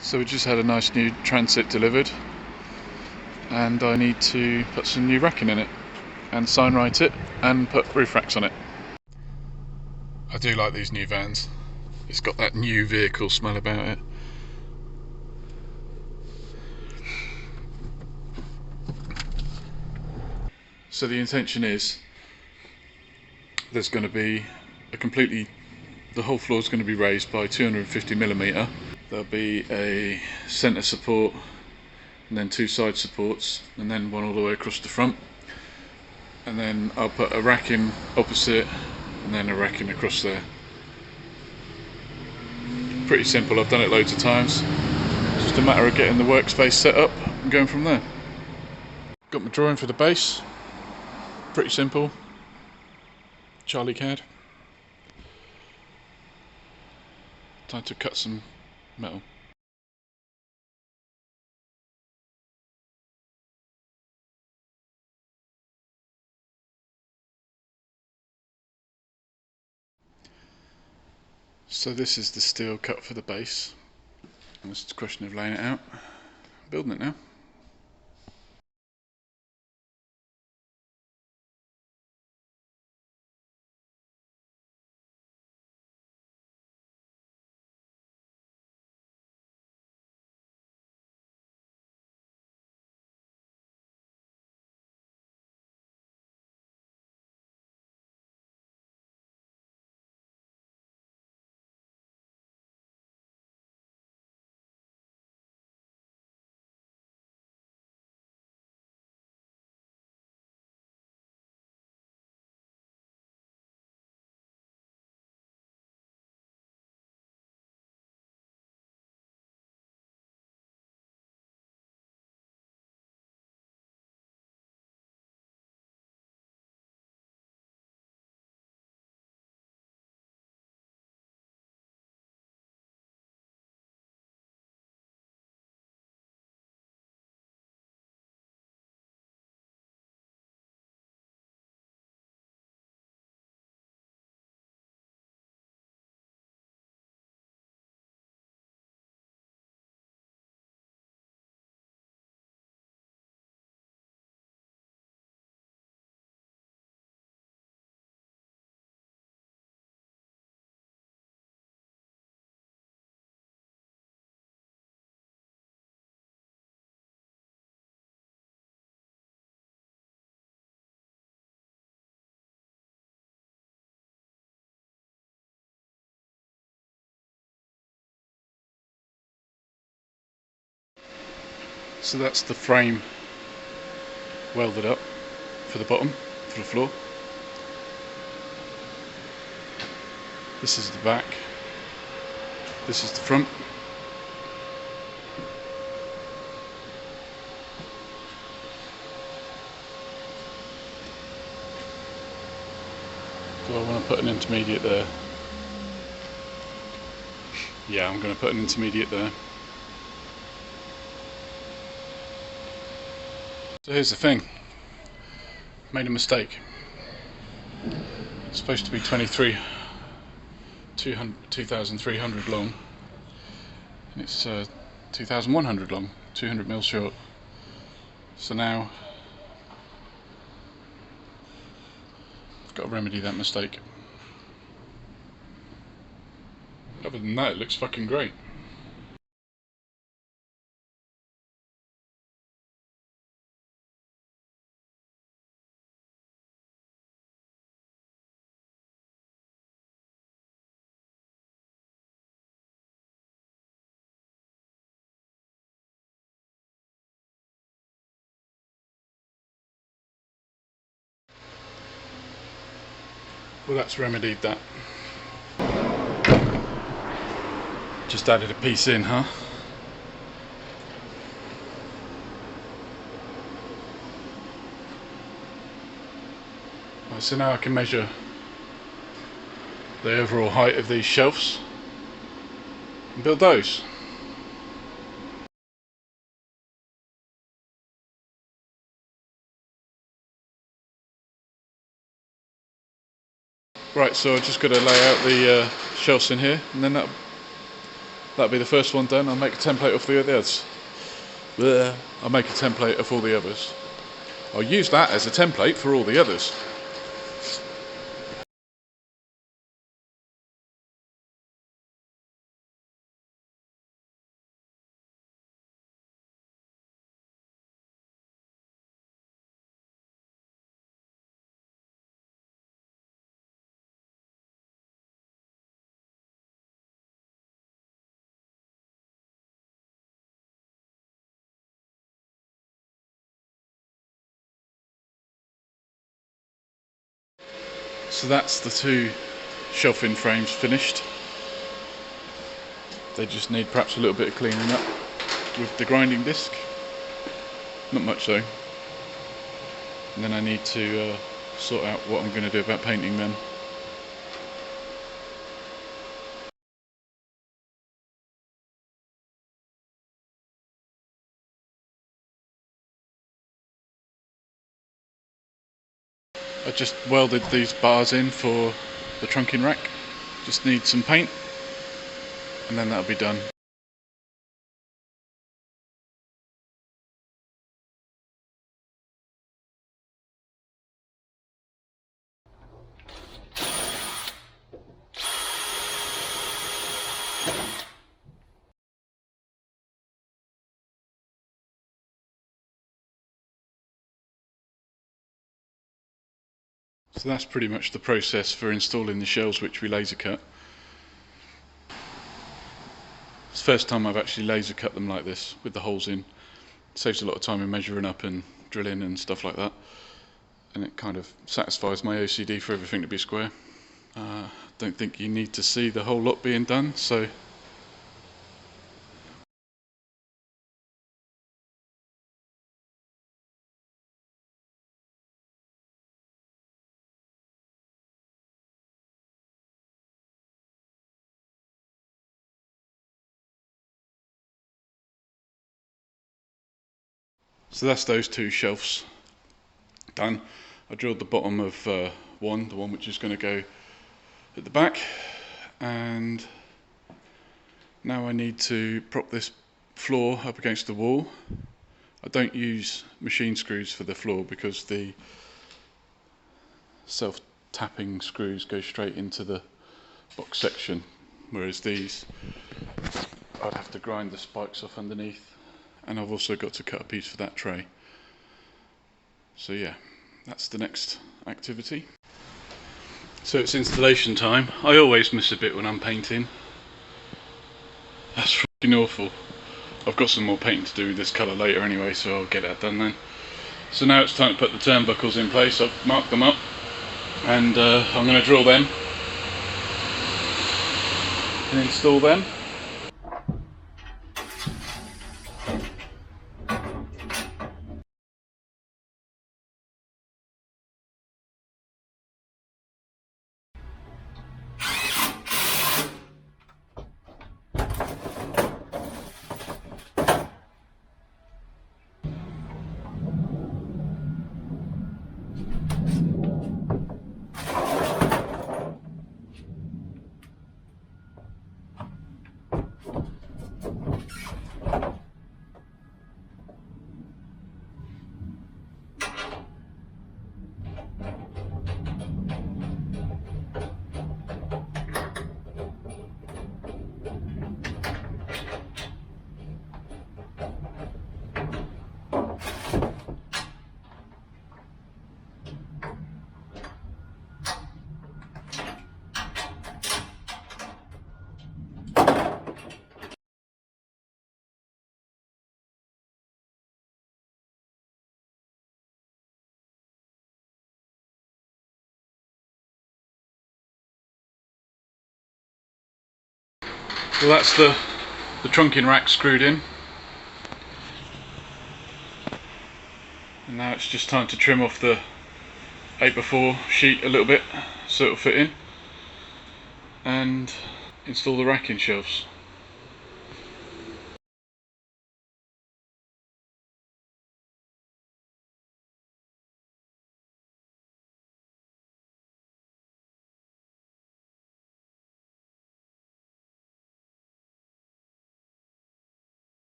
So we just had a nice new transit delivered, and I need to put some new racking in it and sign write it and put roof racks on it. I do like these new vans. It's got that new vehicle smell about it. So the intention is there's going to be the whole floor is going to be raised by 250mm. There'll be a centre support and then two side supports and then one all the way across the front, and then I'll put a racking opposite and then a racking across there. Pretty simple, I've done it loads of times. It's just a matter of getting the workspace set up and going from there. Got my drawing for the base, pretty simple, Charlie CAD. Time to cut some metal. So this is the steel cut for the base, and it's just a question of laying it out, building it now. So that's the frame welded up for the bottom, for the floor. This is the back, this is the front. Do I want to put an intermediate there? Yeah, I'm going to put an intermediate there. So here's the thing, made a mistake. It's supposed to be 2,300 long, and it's 2,100 long, 200mm short. So now I've got to remedy that mistake. Other than that, it looks fucking great. Well, that's remedied that. Just added a piece in, huh? Right, so now I can measure the overall height of these shelves and build those. Right, so I've just got to lay out the shelves in here, and then that'll that'll be the first one done. I'll make a template of the others. Blech. I'll make a template of all the others. I'll use that as a template for all the others. So that's the two shelving frames finished. They just need perhaps a little bit of cleaning up with the grinding disc. Not much though. And then I need to sort out what I'm going to do about painting them. I just welded these bars in for the trunking rack. Just need some paint and then that'll be done. So that's pretty much the process for installing the shelves which we laser cut. It's the first time I've actually laser cut them like this with the holes in. It saves a lot of time in measuring up and drilling and stuff like that, and it kind of satisfies my OCD for everything to be square. Don't think you need to see the whole lot being done, so that's those two shelves done. I drilled the bottom of the one which is going to go at the back, and now I need to prop this floor up against the wall. I don't use machine screws for the floor because the self-tapping screws go straight into the box section, whereas these I'd have to grind the spikes off underneath, and I've also got to cut a piece for that tray. So yeah, that's the next activity. So it's installation time. I always miss a bit when I'm painting. That's freaking awful. I've got some more painting to do with this colour later anyway, so I'll get that done then. So now it's time to put the turnbuckles in place. I've marked them up, and I'm going to drill them and install them. Well, that's the trunking rack screwed in, and now it's just time to trim off the 8x4 sheet a little bit so it'll fit in, and install the racking shelves.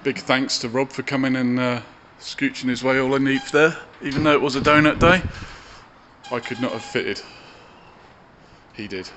Big thanks to Rob for coming and scooching his way all underneath there. Even though it was a donut day, I could not have fitted. He did.